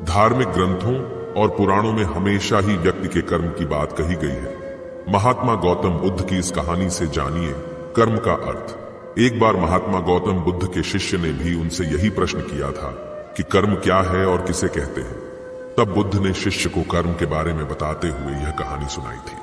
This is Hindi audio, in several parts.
धार्मिक ग्रंथों और पुराणों में हमेशा ही व्यक्ति के कर्म की बात कही गई है। महात्मा गौतम बुद्ध की इस कहानी से जानिए कर्म का अर्थ। एक बार महात्मा गौतम बुद्ध के शिष्य ने भी उनसे यही प्रश्न किया था कि कर्म क्या है और किसे कहते हैं। तब बुद्ध ने शिष्य को कर्म के बारे में बताते हुए यह कहानी सुनाई थी।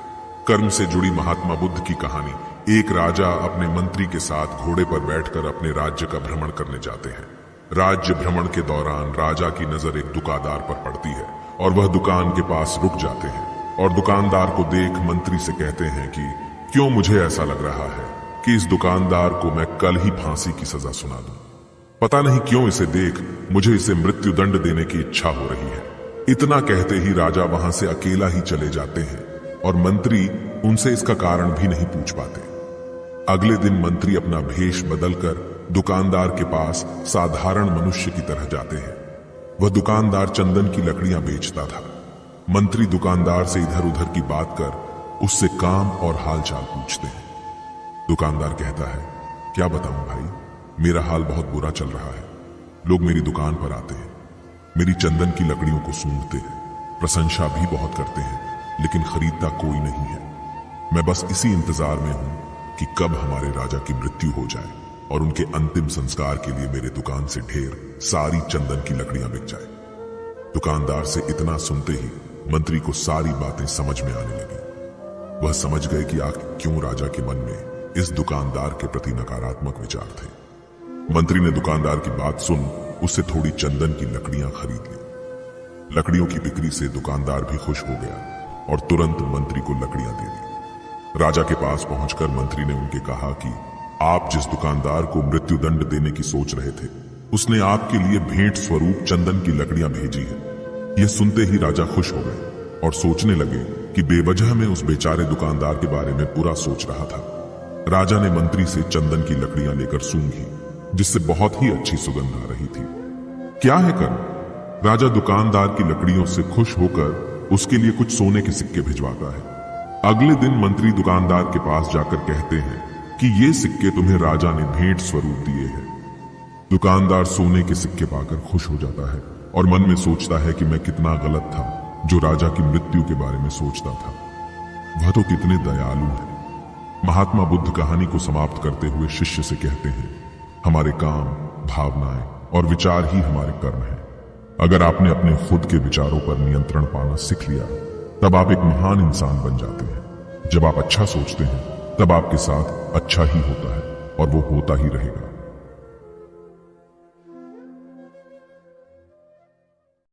कर्म से जुड़ी महात्मा बुद्ध की कहानी। एक राजा अपने मंत्री के साथ घोड़े पर बैठकर अपने राज्य का भ्रमण करने जाते हैं। राज्य भ्रमण के दौरान राजा की नजर एक दुकानदार पर पड़ती है और वह दुकान के पास रुक जाते हैं और दुकानदार को देख मंत्री से कहते हैं कि क्यों मुझे ऐसा लग रहा है कि इस दुकानदार को मैं कल ही फांसी की सजा सुना दूं। पता नहीं क्यों इसे देख मुझे इसे मृत्यु दंड देने की इच्छा हो रही है। इतना कहते ही राजा वहां से अकेला ही चले जाते हैं और मंत्री उनसे इसका कारण भी नहीं पूछ पाते। अगले दिन मंत्री अपना भेष बदलकर दुकानदार के पास साधारण मनुष्य की तरह जाते हैं। वह दुकानदार चंदन की लकड़ियां बेचता था। मंत्री दुकानदार से इधर उधर की बात कर उससे काम और हालचाल पूछते हैं। दुकानदार कहता है, क्या बताऊं भाई, मेरा हाल बहुत बुरा चल रहा है। लोग मेरी दुकान पर आते हैं, मेरी चंदन की लकड़ियों को सूंघते हैं, प्रशंसा भी बहुत करते हैं, लेकिन खरीदता कोई नहीं है। मैं बस इसी इंतजार में हूं कि कब हमारे राजा की मृत्यु हो जाए और उनके अंतिम संस्कार के लिए मेरे दुकान से ढेर सारी चंदन की लकड़ियां बिक जाए। दुकानदार से इतना सुनते ही मंत्री को सारी बातें समझ में आने लगी। वह समझ गए कि आखिर क्यों राजा के मन में इस दुकानदार के प्रति नकारात्मक विचार थे। मंत्री ने दुकानदार की बात सुन उससे थोड़ी चंदन की लकड़ियां खरीद ली। लकड़ियों की बिक्री से दुकानदार भी खुश हो गया और तुरंत मंत्री को लकड़ियां दे दी। राजा के पास पहुंचकर मंत्री ने उनके कहा कि आप जिस दुकानदार को मृत्यु दंड देने की सोच रहे थे, उसने आपके लिए भेंट स्वरूप चंदन की लकड़ियां भेजी है। यह सुनते ही राजा खुश हो गए और सोचने लगे कि बेवजह में उस बेचारे दुकानदार के बारे में बुरा सोच रहा था। राजा ने मंत्री से चंदन की लकड़ियां लेकर सूंघी, जिससे बहुत ही अच्छी सुगंध आ रही थी। क्या है कर्म? राजा दुकानदार की लकड़ियों से खुश होकर उसके लिए कुछ सोने के सिक्के भिजवाता है। अगले दिन मंत्री दुकानदार के पास जाकर कहते हैं कि ये सिक्के तुम्हें राजा ने भेंट स्वरूप दिए हैं। दुकानदार सोने के सिक्के पाकर खुश हो जाता है और मन में सोचता है कि मैं कितना गलत था जो राजा की मृत्यु के बारे में सोचता था। वह तो कितने दयालु है। महात्मा बुद्ध कहानी को समाप्त करते हुए शिष्य से कहते हैं, हमारे काम, भावनाएं और विचार ही हमारे कर्म हैं। अगर आपने अपने खुद के विचारों पर नियंत्रण पाना सीख लिया, तब आप एक महान इंसान बन जाते हैं। जब आप अच्छा सोचते हैं, तब आपके साथ अच्छा ही होता है और वो होता ही रहेगा।